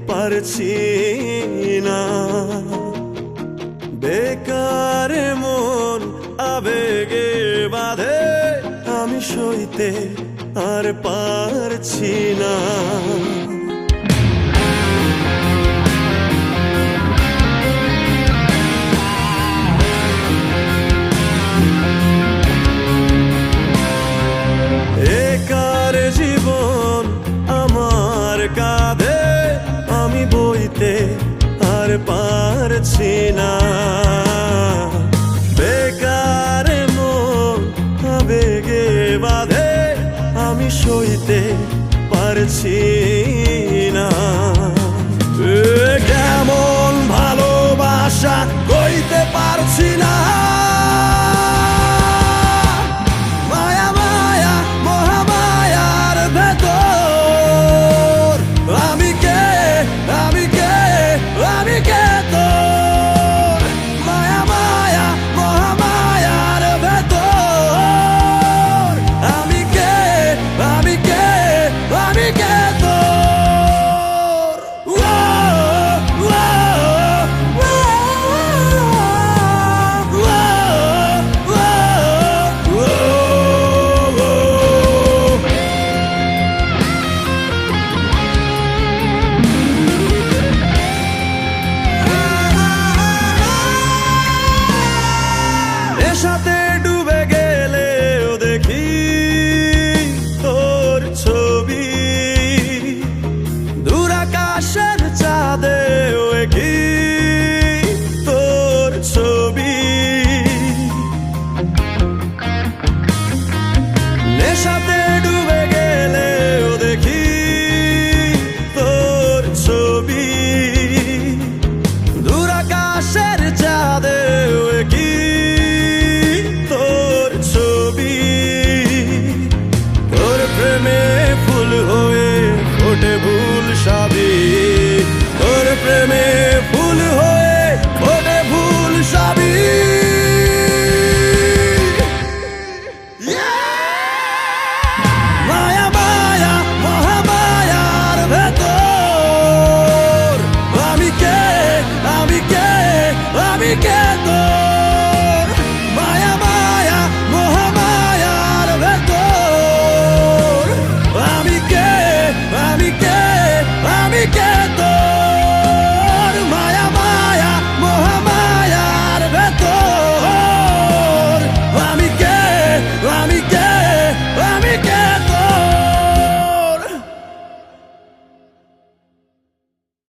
পারছি না। বেকার মন আবেগে বাঁধে, আমি সইতে আর পারছি না। একার জীবন আমার কাঁধে, আমি বইতে আর পারছি না। বেকার মন আবেগে বাঁধে, আমি সইতে পারছি না। কেমন ভালোবাসা কইতে পারছি না। সাথে ডুবে গেলেও দেখি তোর ছবি, দূর আকাশের চাঁদেও কি তোর ছবি। নেশাতে ডুবে গেলেও দেখি তোর ছবি,